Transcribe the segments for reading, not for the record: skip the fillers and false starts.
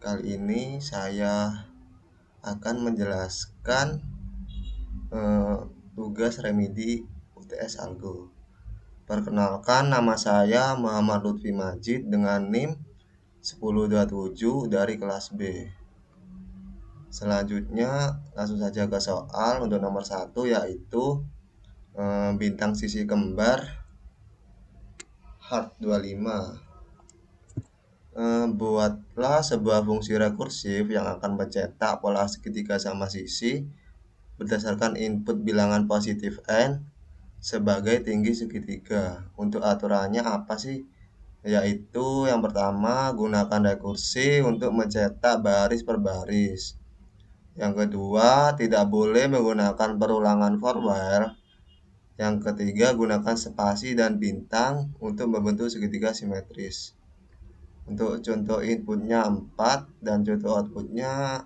Kali ini saya akan menjelaskan tugas remedi UTS Algo. Perkenalkan, nama saya Muhammad Lutfi Majid dengan NIM 1027 dari kelas B. Selanjutnya langsung saja ke soal untuk nomor 1, yaitu bintang sisi kembar Hard 25. Buatlah sebuah fungsi rekursif yang akan mencetak pola segitiga sama sisi berdasarkan input bilangan positif n sebagai tinggi segitiga. Untuk aturannya apa sih? Yaitu yang pertama, gunakan rekursi untuk mencetak baris per baris. Yang kedua, tidak boleh menggunakan perulangan for while. Yang ketiga, gunakan spasi dan bintang untuk membentuk segitiga simetris. Untuk contoh inputnya 4 dan contoh outputnya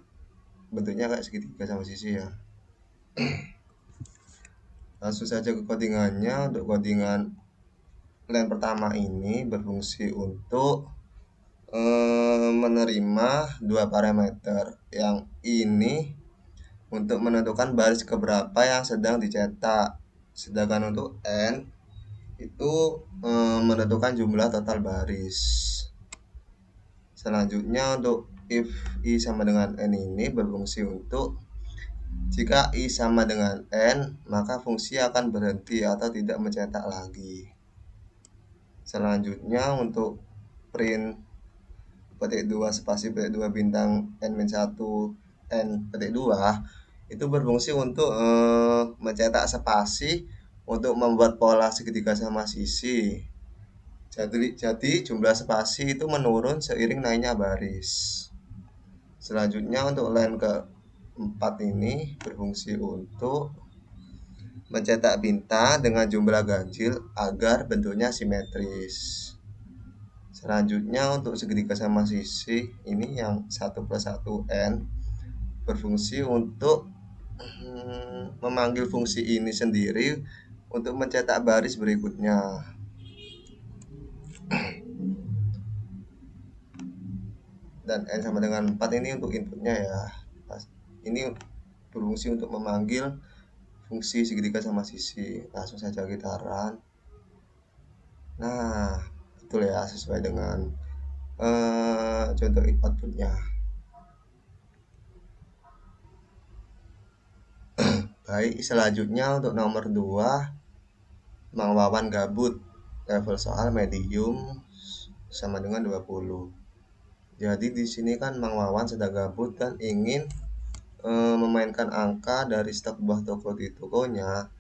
bentuknya kayak segitiga sama sisi ya. Langsung saja ke codingannya. Untuk codingan line pertama ini berfungsi untuk menerima dua parameter. Yang ini untuk menentukan baris keberapa yang sedang dicetak, sedangkan untuk n itu menentukan jumlah total baris. Selanjutnya untuk if i sama dengan n ini berfungsi untuk jika i sama dengan n, maka fungsi akan berhenti atau tidak mencetak lagi. Selanjutnya untuk print petik 2 spasi petik 2 bintang n-1 n petik 2 itu berfungsi untuk mencetak spasi untuk membuat pola segitiga sama sisi. Jadi jumlah spasi itu menurun seiring naiknya baris. Selanjutnya untuk line ke-4 ini berfungsi untuk mencetak bintang dengan jumlah ganjil agar bentuknya simetris. Selanjutnya untuk segitiga sama sisi ini yang 1 plus 1 n berfungsi untuk memanggil fungsi ini sendiri untuk mencetak baris berikutnya. Dan n sama dengan 4 ini untuk inputnya ya. Ini berfungsi untuk memanggil fungsi segitiga sama sisi. Langsung saja kita run. Nah, betul ya, sesuai dengan contoh outputnya. Baik, selanjutnya untuk nomor 2, Mang Wawan gabut. Level soal medium sama dengan 20. Jadi di sini kan Mang Wawan sedang gabut dan ingin memainkan angka dari stok buah toko di tokonya.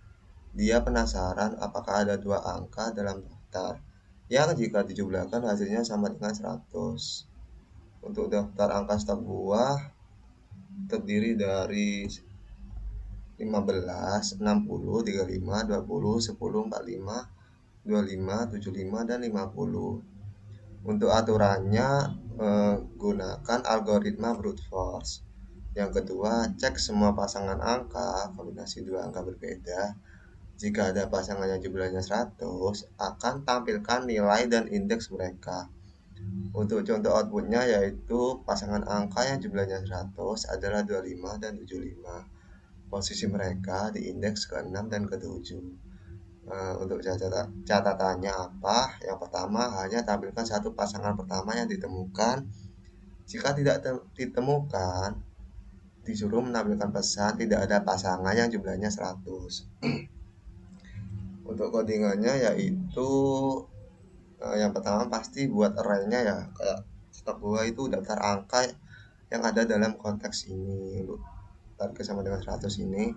Dia penasaran apakah ada 2 angka dalam daftar yang jika dijumlahkan hasilnya sama dengan 100. Untuk daftar angka stok buah terdiri dari 15, 60, 35, 20, 10, 45, 25, 75, dan 50. Untuk aturannya gunakan algoritma brute force. Yang kedua, cek semua pasangan angka kombinasi 2 angka berbeda. Jika ada pasangan yang jumlahnya 100, akan tampilkan nilai dan indeks mereka. Untuk contoh outputnya yaitu pasangan angka yang jumlahnya 100 adalah 25 dan 75. Posisi mereka di indeks ke-6 dan ke-7. Untuk catatannya apa? Yang pertama, hanya tampilkan satu pasangan pertama yang ditemukan. Jika tidak ditemukan, disuruh menampilkan pesan tidak ada pasangan yang jumlahnya 100. Untuk codingannya yaitu yang pertama pasti buat array-nya ya, kayak stok buah itu daftar angka yang ada dalam konteks ini. Untuk target sama dengan 100 ini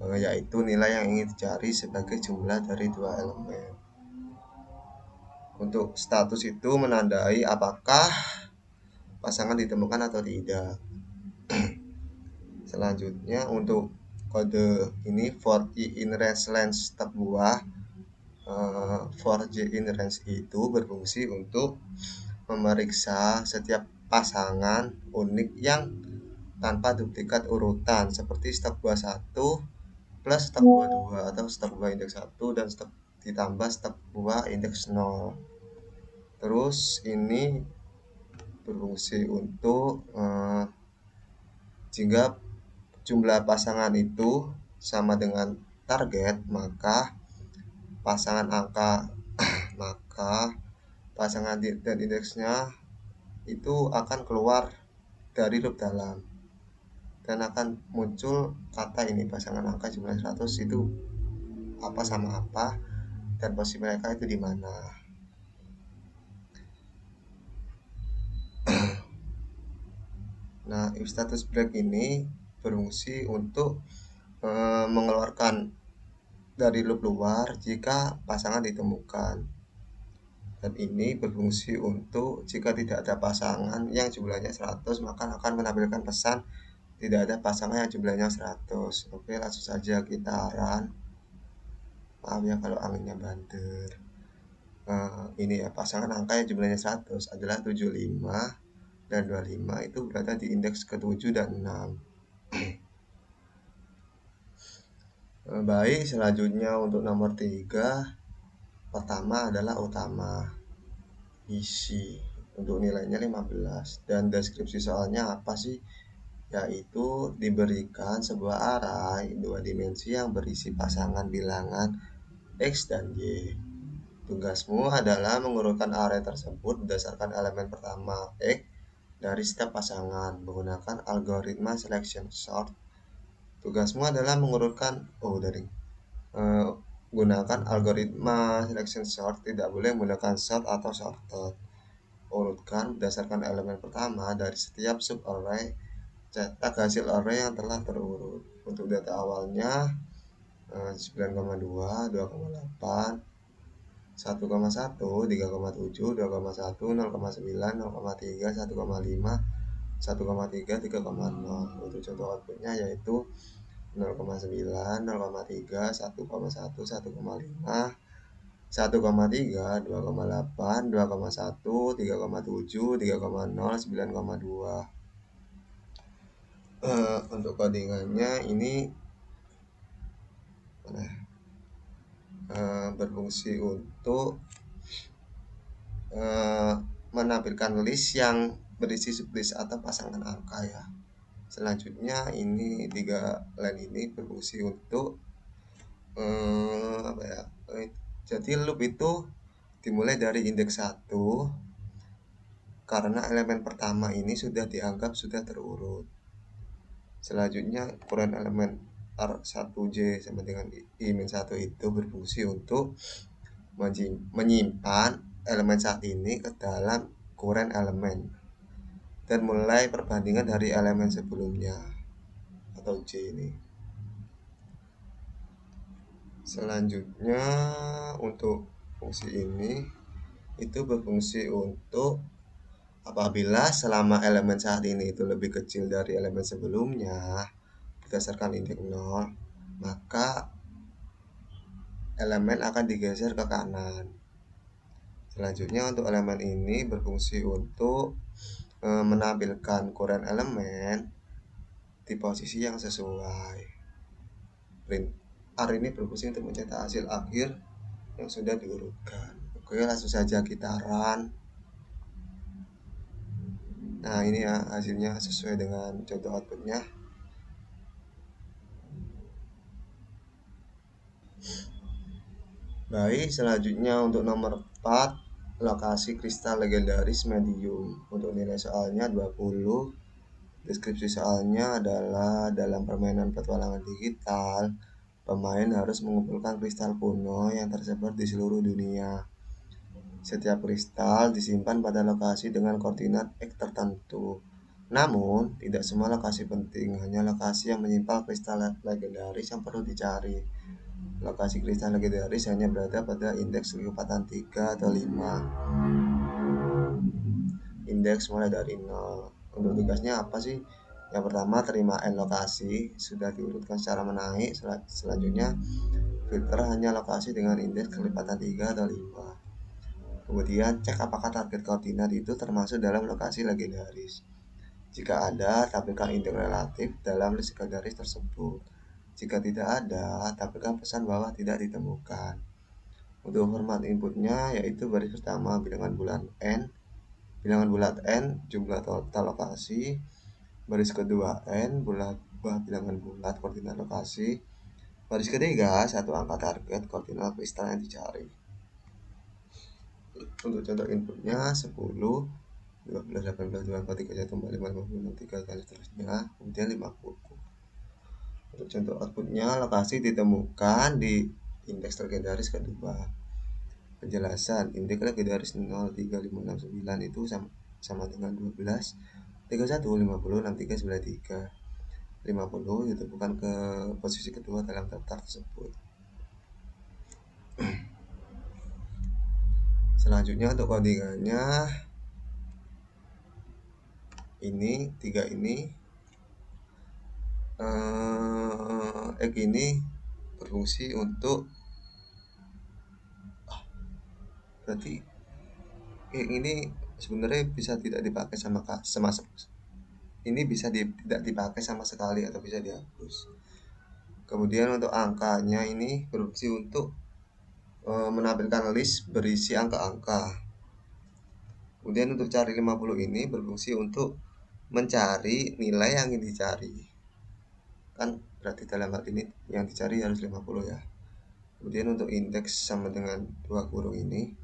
yaitu nilai yang ingin dicari sebagai jumlah dari 2 elemen. Untuk status itu menandai apakah pasangan ditemukan atau tidak. Selanjutnya untuk kode ini for i in range length stok buah, for j in range itu berfungsi untuk memeriksa setiap pasangan unik yang tanpa duplikat urutan seperti stok buah 1 plus stok buah 2 atau stok buah indeks 1 dan stok ditambah stok buah indeks 0. Terus ini berfungsi untuk jika jumlah pasangan itu sama dengan target, maka pasangan angka maka pasangan dan indeksnya itu akan keluar dari loop dalam dan akan muncul kata ini pasangan angka jumlah 100 itu apa sama apa dan posisi mereka itu di mana. Nah, if status break ini berfungsi untuk mengeluarkan dari loop luar jika pasangan ditemukan. Dan ini berfungsi untuk jika tidak ada pasangan yang jumlahnya 100 maka akan menampilkan pesan tidak ada pasangan yang jumlahnya 100. Oke, langsung saja kita run. Maaf ya kalau anginnya banter. Ini ya pasangan angka yang jumlahnya 100 adalah 75 dan 25 itu berada di indeks ke-7 dan 6. Baik, selanjutnya untuk nomor 3, pertama adalah utama, isi untuk nilainya 15 dan deskripsi soalnya apa sih? Yaitu diberikan sebuah array 2 dimensi yang berisi pasangan bilangan X dan Y. Tugasmu adalah mengurutkan array tersebut berdasarkan elemen pertama X dari setiap pasangan menggunakan algoritma selection sort. Tugasmu adalah mengurutkan gunakan algoritma selection sort, tidak boleh menggunakan sort atau sorted. Urutkan berdasarkan elemen pertama dari setiap sub array, cetak hasil array yang telah terurut. Untuk data awalnya 9,2, 2,8, 1,1, 3,7, 2,1, 0,9, 0,3, 1,5, 1,3, 3,0. Untuk contoh outputnya yaitu 0,9, 0,3, 1,1, 1,5, 1,3, 2,8, 2,1, 3,7, 3,0, 9,2. Untuk codingannya ini berfungsi untuk menampilkan list yang berisi sublist atau pasangan angka ya. Selanjutnya ini 3 line ini berfungsi untuk jadi loop itu dimulai dari indeks 1 karena elemen pertama ini sudah dianggap sudah terurut. Selanjutnya ukuran elemen R1J sama dengan I-1 itu berfungsi untuk menyimpan elemen saat ini ke dalam current elemen dan mulai perbandingan dari elemen sebelumnya atau J ini. Selanjutnya untuk fungsi ini itu berfungsi untuk apabila selama elemen saat ini itu lebih kecil dari elemen sebelumnya berdasarkan indeks 0, maka elemen akan digeser ke kanan. Selanjutnya untuk elemen ini berfungsi untuk menampilkan current elemen di posisi yang sesuai. Print R ini berfungsi untuk mencetak hasil akhir yang sudah diurutkan. Oke, langsung saja kita run. Nah, ini ya hasilnya sesuai dengan contoh outputnya. Baik, selanjutnya untuk nomor 4, lokasi kristal legendaris medium. Untuk nilai soalnya 20. Deskripsi soalnya adalah dalam permainan petualangan digital, pemain harus mengumpulkan kristal kuno yang tersebar di seluruh dunia. Setiap kristal disimpan pada lokasi dengan koordinat X tertentu. Namun, tidak semua lokasi penting, hanya lokasi yang menyimpan kristal legendaris yang perlu dicari. Lokasi kristal legendaris hanya berada pada indeks kecepatan 3 atau 5. Indeks mulai dari 0. Untuk tugasnya apa sih? Yang pertama, terima n lokasi sudah diurutkan secara menaik. Selanjutnya, filter hanya lokasi dengan indeks kelipatan 3 atau 5. Kemudian, cek apakah target koordinat itu termasuk dalam lokasi legendaris. Jika ada, tampilkan indeks relatif dalam list legendaris tersebut. Jika tidak ada, tampilkan pesan bahwa tidak ditemukan. Untuk format inputnya yaitu baris pertama dengan bulan N, bilangan bulat n jumlah total lokasi, baris kedua n buah bilangan bulat koordinat lokasi, baris ketiga satu angka target koordinat kristal yang dicari. Untuk contoh inputnya 10, 12, 18, 24, 31, 45, 56, 3 dan seterusnya, kemudian 50. Untuk contoh outputnya, lokasi ditemukan di indeks legendaris kedua. Penjelasan, indeks legendaris 0, 3, 5, 6, 9 itu sama dengan 12, 31, 50, 63, 93. 50 ditemukan ke posisi kedua dalam daftar tersebut. Selanjutnya untuk codingannya ini 3 ini ini berfungsi untuk berarti ini sebenarnya bisa tidak dipakai sama ini bisa tidak dipakai sama sekali atau bisa dihapus. Kemudian untuk angkanya ini berfungsi untuk menampilkan list berisi angka-angka. Kemudian untuk cari 50 ini berfungsi untuk mencari nilai yang ingin dicari. Kan berarti dalam hal ini yang dicari harus 50 ya. Kemudian untuk indeks sama dengan 2 kurung ini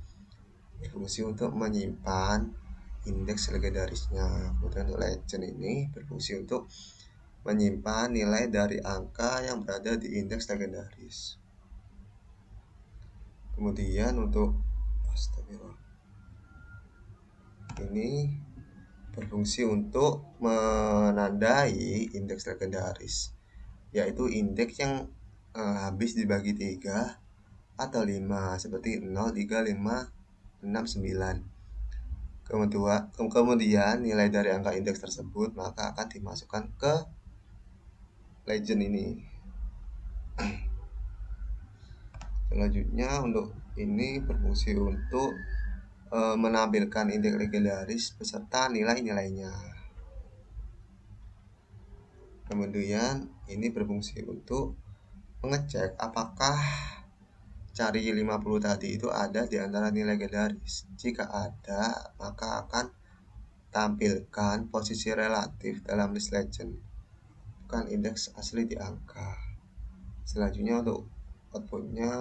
berfungsi untuk menyimpan indeks legendarisnya. Kemudian untuk legend ini berfungsi untuk menyimpan nilai dari angka yang berada di indeks legendaris. Kemudian untuk ini berfungsi untuk menandai indeks legendaris, yaitu indeks yang habis dibagi 3 atau 5 seperti 0, 3, 5, 6, 9. Kemudian nilai dari angka indeks tersebut maka akan dimasukkan ke legend ini. Selanjutnya untuk ini berfungsi untuk menampilkan indeks legendaris beserta nilai-nilainya. Kemudian ini berfungsi untuk mengecek apakah cari 50 tadi itu ada di antara nilai legendaris. Jika ada, maka akan tampilkan posisi relatif dalam list legend, bukan indeks asli di angka. Selanjutnya untuk outputnya,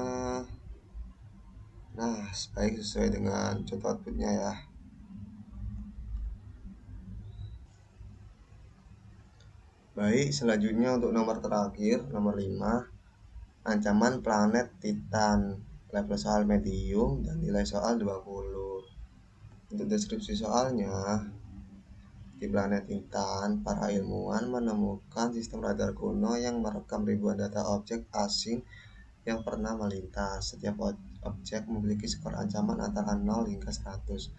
nah baik sesuai dengan contoh outputnya ya. Baik, selanjutnya untuk nomor terakhir, nomor 5, ancaman planet Titan, level soal medium dan nilai soal 20. Untuk deskripsi soalnya, di planet Titan, para ilmuwan menemukan sistem radar kuno yang merekam ribuan data objek asing yang pernah melintas. Setiap objek memiliki skor ancaman antara 0 hingga 100.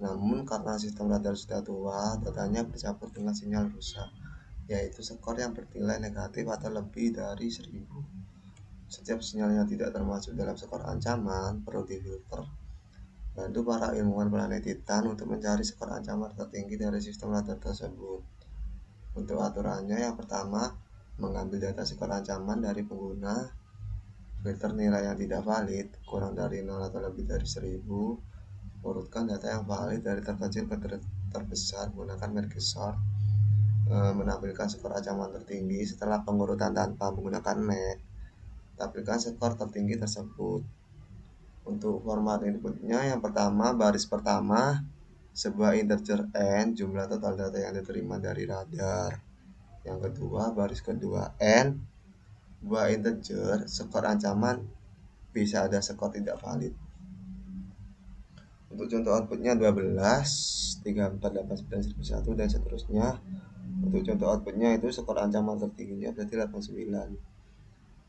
Namun karena sistem radar sudah tua, datanya bercampur dengan sinyal rusak, yaitu skor yang bernilai negatif atau lebih dari 1000. Setiap sinyal yang tidak termasuk dalam skor ancaman perlu difilter. Bantu para ilmuwan planet Titan untuk mencari skor ancaman tertinggi dari sistem radar tersebut. Untuk aturannya, yang pertama, mengambil data skor ancaman dari pengguna, filter nilai yang tidak valid, kurang dari 0 atau lebih dari 1000, urutkan data yang valid dari terkecil ke terbesar menggunakan merge sort, menampilkan skor ancaman tertinggi setelah pengurutan tanpa menggunakan map, tampilkan skor tertinggi tersebut. Untuk format inputnya, yang pertama, baris pertama, sebuah integer n, jumlah total data yang diterima dari radar. Yang kedua, baris kedua n, buah integer, skor ancaman bisa ada skor tidak valid. Untuk contoh outputnya 12, 3, 4, 8, 9, 1 dan seterusnya. Untuk contoh outputnya itu skor ancaman tertingginya berarti 89.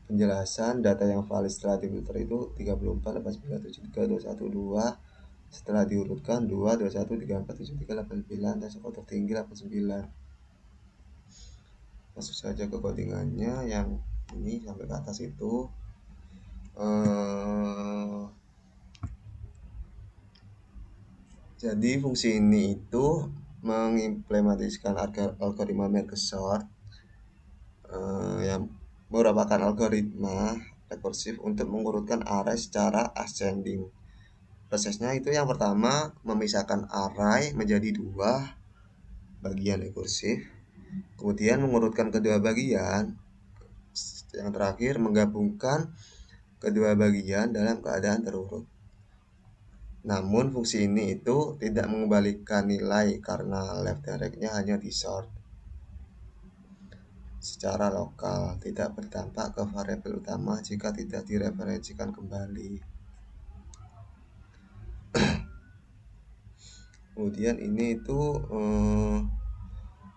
Penjelasan data yang valid setelah difilter itu 34, 89, 73, 21, 2. Setelah diurutkan 2, 21, 34, 73, 89 dan skor tertinggi 89. Masuk saja ke codingannya yang ini sampai ke atas itu. Jadi fungsi ini itu mengimplementasikan algoritma merge sort yang merupakan algoritma rekursif untuk mengurutkan array secara ascending. Prosesnya itu yang pertama memisahkan array menjadi dua bagian rekursif, kemudian mengurutkan kedua bagian, yang terakhir menggabungkan kedua bagian dalam keadaan terurut. Namun fungsi ini itu tidak mengembalikan nilai karena left dan right-nya hanya di sort secara lokal, tidak berdampak ke variabel utama jika tidak direferensikan kembali. Kemudian ini itu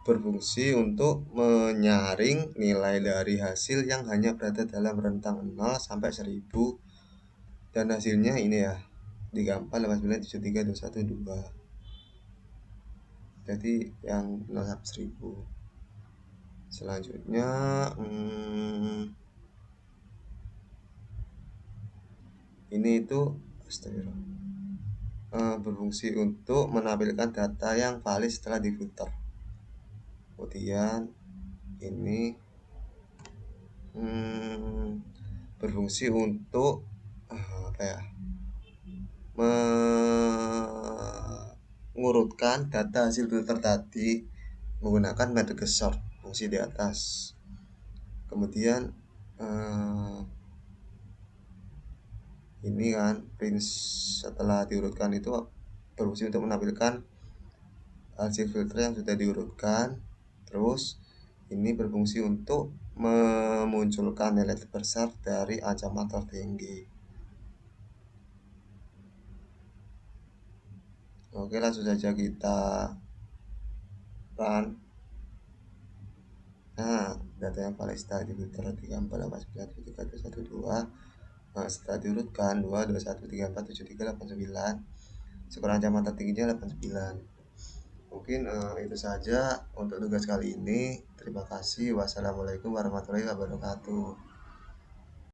berfungsi untuk menyaring nilai dari hasil yang hanya berada dalam rentang 0 sampai 1000, dan hasilnya ini ya 34, 89, 71, 2. Jadi yang 0 sampai 1000. Selanjutnya ini itu berfungsi untuk menampilkan data yang valid setelah difilter. Kemudian ini berfungsi untuk mengurutkan data hasil filter tadi menggunakan metode sort, fungsi di atas. Kemudian ini kan range setelah diurutkan itu berfungsi untuk menampilkan hasil filter yang sudah diurutkan. Terus ini berfungsi untuk memunculkan nilai terbesar dari ancaman tertinggi. Oke, langsung saja kita run. Nah, data yang paling setelah difilter 34, 89, 73, 1, 2. Nah, setelah diurutkan 2, 21, 34, 73, 89. Skor ancaman tertingginya 89. Mungkin itu saja untuk tugas kali ini. Terima kasih. Wassalamualaikum warahmatullahi wabarakatuh.